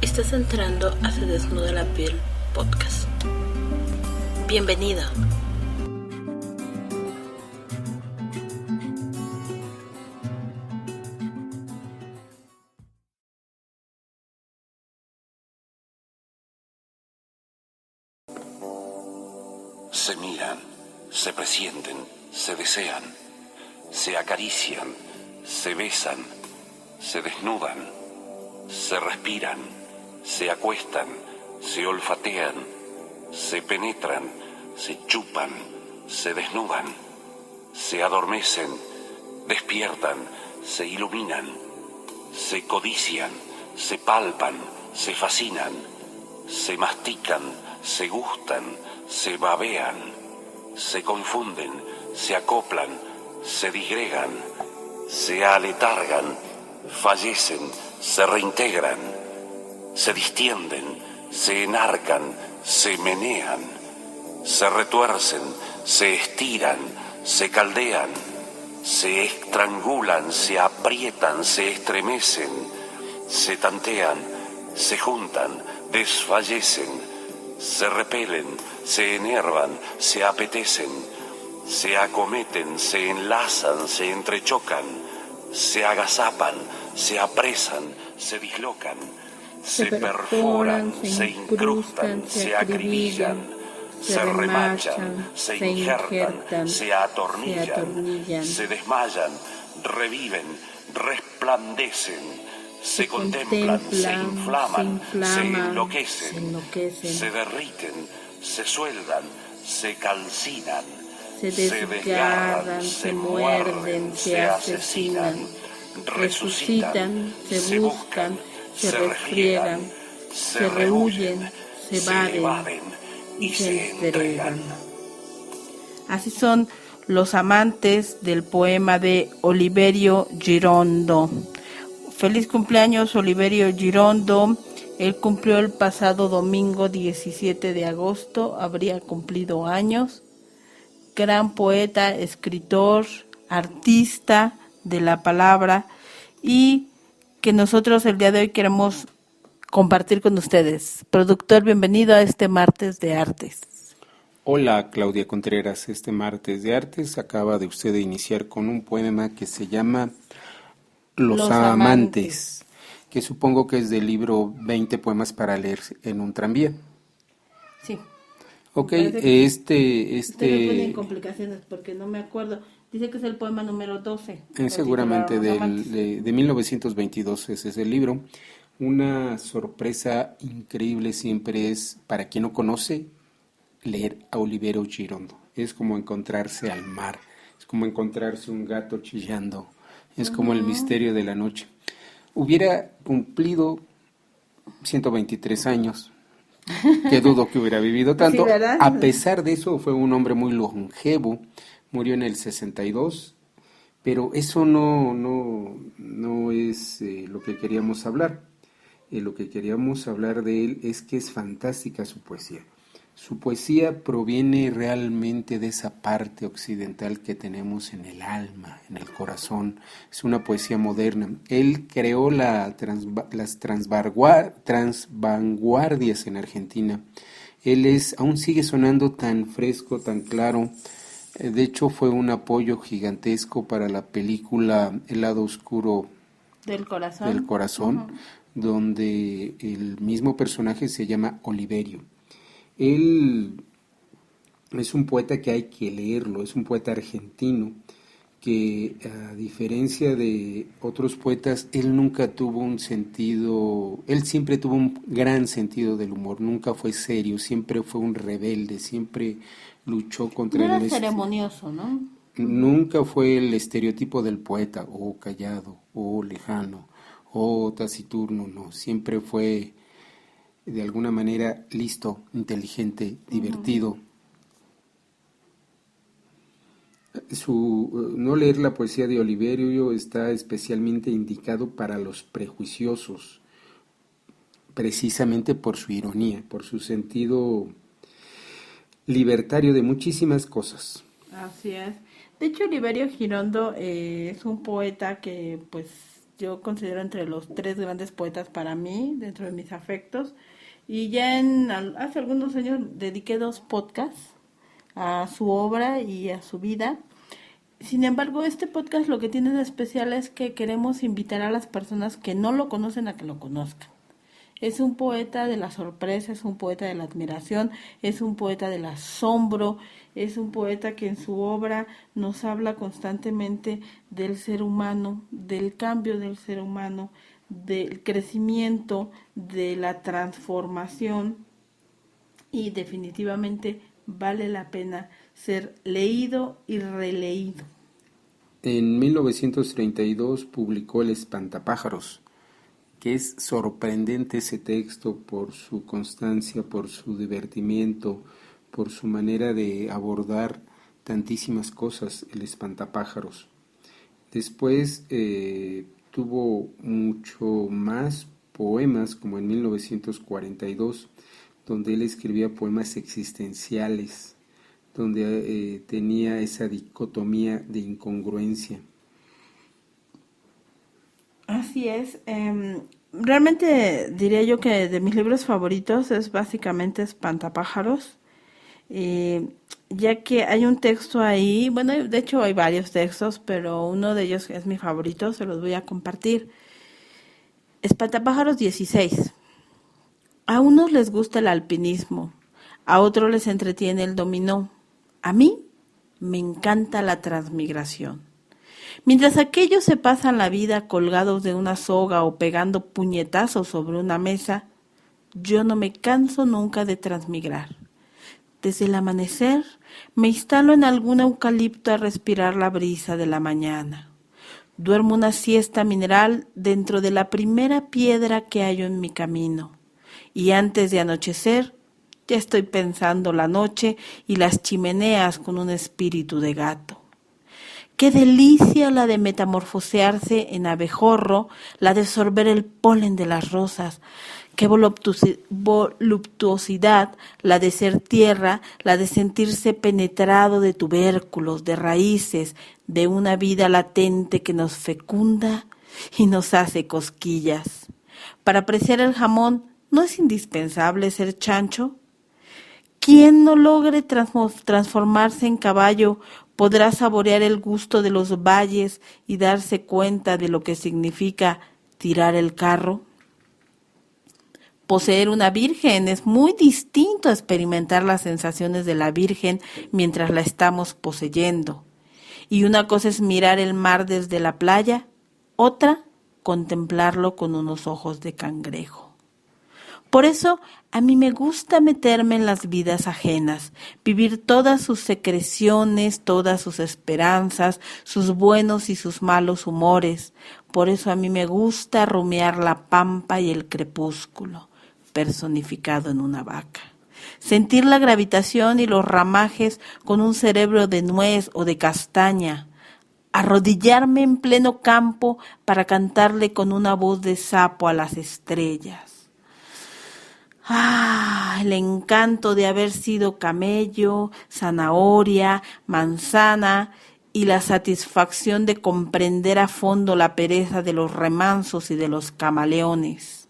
Estás entrando a Se Desnuda la Piel podcast. Bienvenido. Se miran, se presienten, se desean, se acarician, se besan, se desnudan, se respiran, se acuestan, se olfatean, se penetran, se chupan, se desnudan, se adormecen, despiertan, se iluminan, se codician, se palpan, se fascinan, se mastican, se gustan, se babean, se confunden, se acoplan, se disgregan, se aletargan, fallecen, se reintegran, se distienden, se enarcan, se menean, se retuercen, se estiran, se caldean, se estrangulan, se aprietan, se estremecen, se tantean, se juntan, desfallecen, se repelen, se enervan, se apetecen, se acometen, se enlazan, se entrechocan, se agazapan, se apresan, se dislocan, se perforan, se incrustan, se acribillan, se remachan, se injertan, se atornillan, se desmayan, reviven, resplandecen, se contemplan, se inflaman, se enloquecen, se derriten, se sueldan, se calcinan, se desgarran, se muerden, se asesinan, resucitan, se buscan, se refriegan, se rehuyen, se evaden y se entregan. Así son los amantes del poema de Oliverio Girondo. Feliz cumpleaños, Oliverio Girondo. Él cumplió el pasado domingo 17 de agosto, habría cumplido años. Gran poeta, escritor, artista de la palabra, y que nosotros el día de hoy queremos compartir con ustedes. Productor, bienvenido a este martes de artes. Hola, Claudia Contreras. Este martes de artes acaba de usted iniciar con un poema que se llama Los amantes, que supongo que es del libro 20 poemas para leer en un tranvía. Sí. Ok, Ustedes tienen complicaciones porque no me acuerdo. Dice que es el poema número 12. Seguramente de 1922, ese es el libro. Una sorpresa increíble siempre es, para quien no conoce, leer a Oliverio Girondo. Es como encontrarse al mar, es como encontrarse un gato chillando, es como el misterio de la noche. Hubiera cumplido 123 años, que dudo que hubiera vivido tanto. Sí, a pesar de eso, fue un hombre muy longevo, murió en el 62, pero eso no es lo que queríamos hablar. Lo que queríamos hablar de él es que es fantástica su poesía. Su poesía proviene realmente de esa parte occidental que tenemos en el alma, en el corazón. Es una poesía moderna. Él creó las transvanguardias en Argentina. Aún sigue sonando tan fresco, tan claro. De hecho, fue un apoyo gigantesco para la película El lado oscuro del corazón, donde el mismo personaje se llama Oliverio. Él es un poeta que hay que leerlo, es un poeta argentino que, a diferencia de otros poetas, él siempre tuvo un gran sentido del humor, nunca fue serio, siempre fue un rebelde, siempre luchó contra no era ceremonioso, ¿no? Nunca fue el estereotipo del poeta, o callado, o lejano, o taciturno, no, siempre fue de alguna manera listo, inteligente, divertido. No leer la poesía de Oliverio está especialmente indicado para los prejuiciosos, precisamente por su ironía, por su sentido libertario de muchísimas cosas. Así es. De hecho, Oliverio Girondo es un poeta que pues yo considero entre los tres grandes poetas para mí, dentro de mis afectos. Y ya hace algunos años dediqué 2 podcasts a su obra y a su vida. Sin embargo, este podcast lo que tiene de especial es que queremos invitar a las personas que no lo conocen a que lo conozcan. Es un poeta de la sorpresa, es un poeta de la admiración, es un poeta del asombro, es un poeta que en su obra nos habla constantemente del ser humano, del cambio del ser humano, del crecimiento, de la transformación, y definitivamente vale la pena ser leído y releído. En 1932 publicó El Espantapájaros, que es sorprendente ese texto por su constancia, por su divertimiento, por su manera de abordar tantísimas cosas, El Espantapájaros. Después tuvo mucho más poemas, como en 1942, donde él escribía poemas existenciales, donde tenía esa dicotomía de incongruencia. Así es. Realmente diría yo que de mis libros favoritos es básicamente Espantapájaros, ya que hay un texto ahí, bueno, de hecho hay varios textos, pero uno de ellos es mi favorito, se los voy a compartir. Espantapájaros 16. A unos les gusta el alpinismo, a otros les entretiene el dominó. A mí me encanta la transmigración. Mientras aquellos se pasan la vida colgados de una soga o pegando puñetazos sobre una mesa, yo no me canso nunca de transmigrar. Desde el amanecer me instalo en algún eucalipto a respirar la brisa de la mañana. Duermo una siesta mineral dentro de la primera piedra que hallo en mi camino. Y antes de anochecer, ya estoy pensando la noche y las chimeneas con un espíritu de gato. Qué delicia la de metamorfosearse en abejorro, la de sorber el polen de las rosas. Qué voluptuosidad la de ser tierra, la de sentirse penetrado de tubérculos, de raíces, de una vida latente que nos fecunda y nos hace cosquillas. Para apreciar el jamón, ¿no es indispensable ser chancho? Quien no logre transformarse en caballo podrá saborear el gusto de los valles y darse cuenta de lo que significa tirar el carro. Poseer una virgen es muy distinto a experimentar las sensaciones de la virgen mientras la estamos poseyendo. Y una cosa es mirar el mar desde la playa, otra contemplarlo con unos ojos de cangrejo. Por eso a mí me gusta meterme en las vidas ajenas, vivir todas sus secreciones, todas sus esperanzas, sus buenos y sus malos humores. Por eso a mí me gusta rumiar la pampa y el crepúsculo, personificado en una vaca. Sentir la gravitación y los ramajes con un cerebro de nuez o de castaña. Arrodillarme en pleno campo para cantarle con una voz de sapo a las estrellas. El encanto de haber sido camello, zanahoria, manzana y la satisfacción de comprender a fondo la pereza de los remansos y de los camaleones.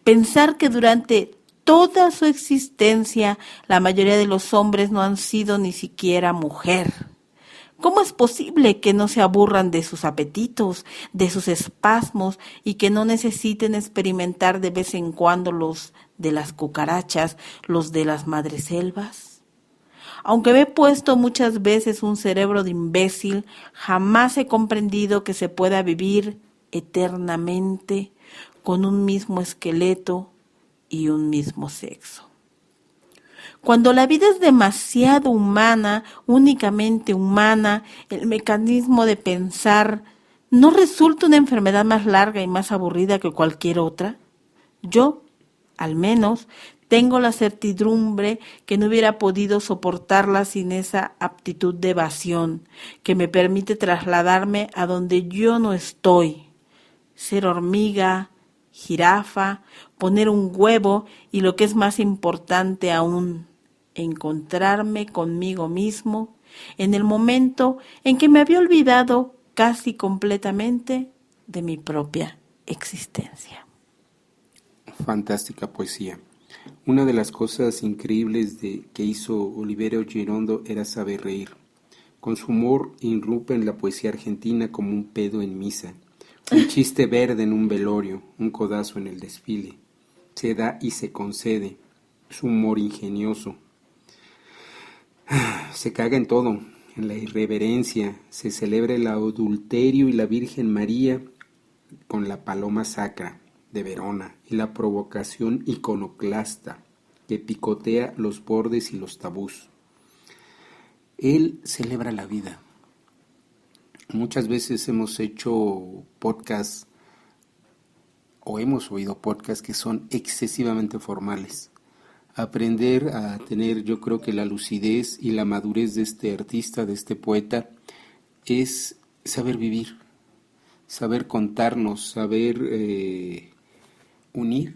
Pensar que durante toda su existencia la mayoría de los hombres no han sido ni siquiera mujer. ¿Cómo es posible que no se aburran de sus apetitos, de sus espasmos y que no necesiten experimentar de vez en cuando los de las cucarachas, los de las madreselvas? Aunque me he puesto muchas veces un cerebro de imbécil, jamás he comprendido que se pueda vivir eternamente con un mismo esqueleto y un mismo sexo. Cuando la vida es demasiado humana, únicamente humana, el mecanismo de pensar no resulta una enfermedad más larga y más aburrida que cualquier otra. Yo, al menos, tengo la certidumbre que no hubiera podido soportarla sin esa aptitud de evasión que me permite trasladarme a donde yo no estoy, ser hormiga, jirafa, poner un huevo y lo que es más importante aún, encontrarme conmigo mismo en el momento en que me había olvidado casi completamente de mi propia existencia. Fantástica poesía. Una de las cosas increíbles que hizo Oliverio Girondo era saber reír. Con su humor irrumpe en la poesía argentina como un pedo en misa, un chiste verde en un velorio, un codazo en el desfile. Se da y se concede. Su humor ingenioso. Se caga en todo, en la irreverencia. Se celebra el adulterio y la Virgen María con la paloma sacra de Verona y la provocación iconoclasta que picotea los bordes y los tabús. Él celebra la vida. Muchas veces hemos hecho podcasts o hemos oído podcasts que son excesivamente formales. Aprender a tener, yo creo que la lucidez y la madurez de este artista, de este poeta, es saber vivir, saber contarnos, saber unir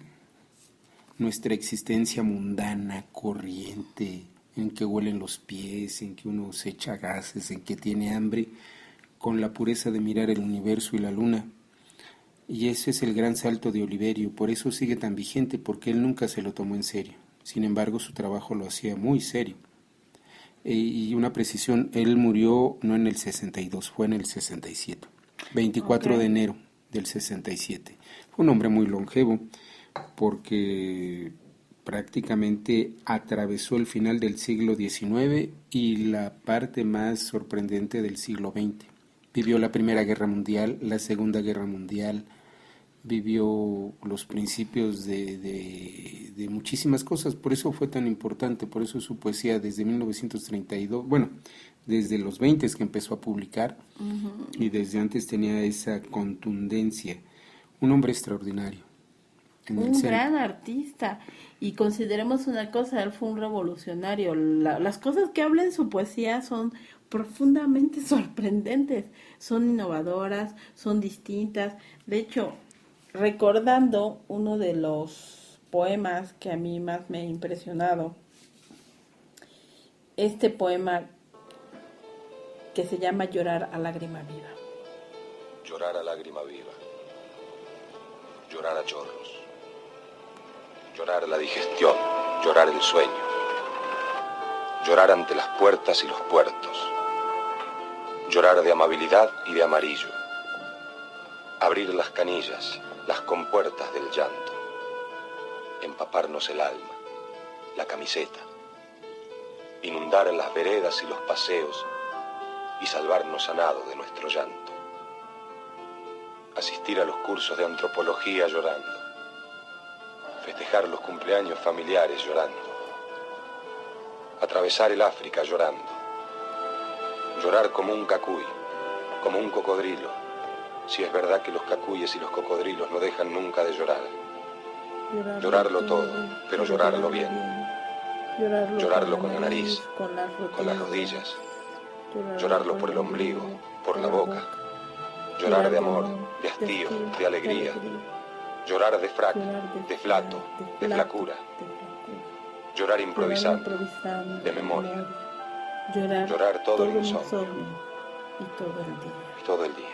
nuestra existencia mundana, corriente, en que huelen los pies, en que uno se echa gases, en que tiene hambre, con la pureza de mirar el universo y la luna. Y ese es el gran salto de Oliverio, por eso sigue tan vigente, porque él nunca se lo tomó en serio. Sin embargo, su trabajo lo hacía muy serio. Y una precisión, él murió no en el 62, fue en el 67, 24 de enero del 67. Fue un hombre muy longevo, porque prácticamente atravesó el final del siglo XIX y la parte más sorprendente del siglo XX. Vivió la Primera Guerra Mundial, la Segunda Guerra Mundial, vivió los principios de muchísimas cosas, por eso fue tan importante, por eso su poesía desde 1932, bueno, desde los 20 que empezó a publicar, y desde antes tenía esa contundencia. Un hombre extraordinario. Un gran artista. Y consideremos una cosa, él fue un revolucionario. Las cosas que habla en su poesía son profundamente sorprendentes, son innovadoras, son distintas. De hecho, recordando uno de los poemas que a mí más me ha impresionado, este poema que se llama Llorar a lágrima viva. Llorar a lágrima viva. Llorar a chorros. Llorar la digestión, llorar el sueño. Llorar ante las puertas y los puertos. Llorar de amabilidad y de amarillo. Abrir las canillas, las compuertas del llanto. Empaparnos el alma, la camiseta. Inundar en las veredas y los paseos y salvarnos a nado de nuestro llanto. Asistir a los cursos de antropología llorando. Festejar los cumpleaños familiares llorando. Atravesar el África llorando. Llorar como un cacuy, como un cocodrilo, si es verdad que los cacuyes y los cocodrilos no dejan nunca de llorar. Llorarlo todo, pero llorarlo bien. Llorarlo con la nariz, con las rodillas. Llorarlo por el ombligo, por la boca. Llorar de amor, de hastío, de alegría. Llorar de frac, de flato, de flacura. Llorar improvisando, de memoria. Llorar todo el insomnio y todo el día.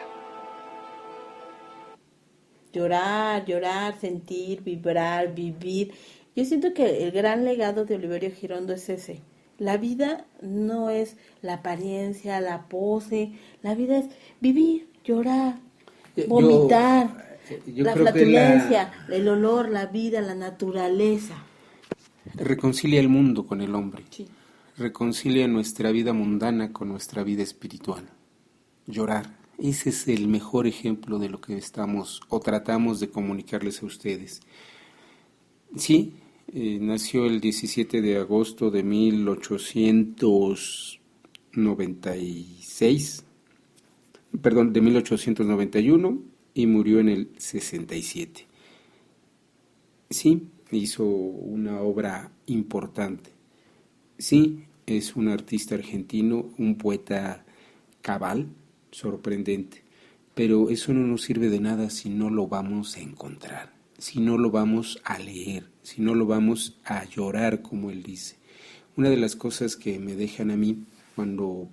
Llorar, sentir, vibrar, vivir. Yo siento que el gran legado de Oliverio Girondo es ese. La vida no es la apariencia, la pose. La vida es vivir, llorar, vomitar, yo la creo flatulencia, el olor, la vida, la naturaleza. Reconcilia el mundo con el hombre. Sí. Reconcilia nuestra vida mundana con nuestra vida espiritual. Llorar. Ese es el mejor ejemplo de lo que estamos o tratamos de comunicarles a ustedes. Sí, nació el 17 de agosto de 1891 y murió en el 67. Sí, hizo una obra importante. Sí, es un artista argentino, un poeta cabal, sorprendente, pero eso no nos sirve de nada si no lo vamos a encontrar, si no lo vamos a leer, si no lo vamos a llorar, como él dice. Una de las cosas que me dejan a mí cuando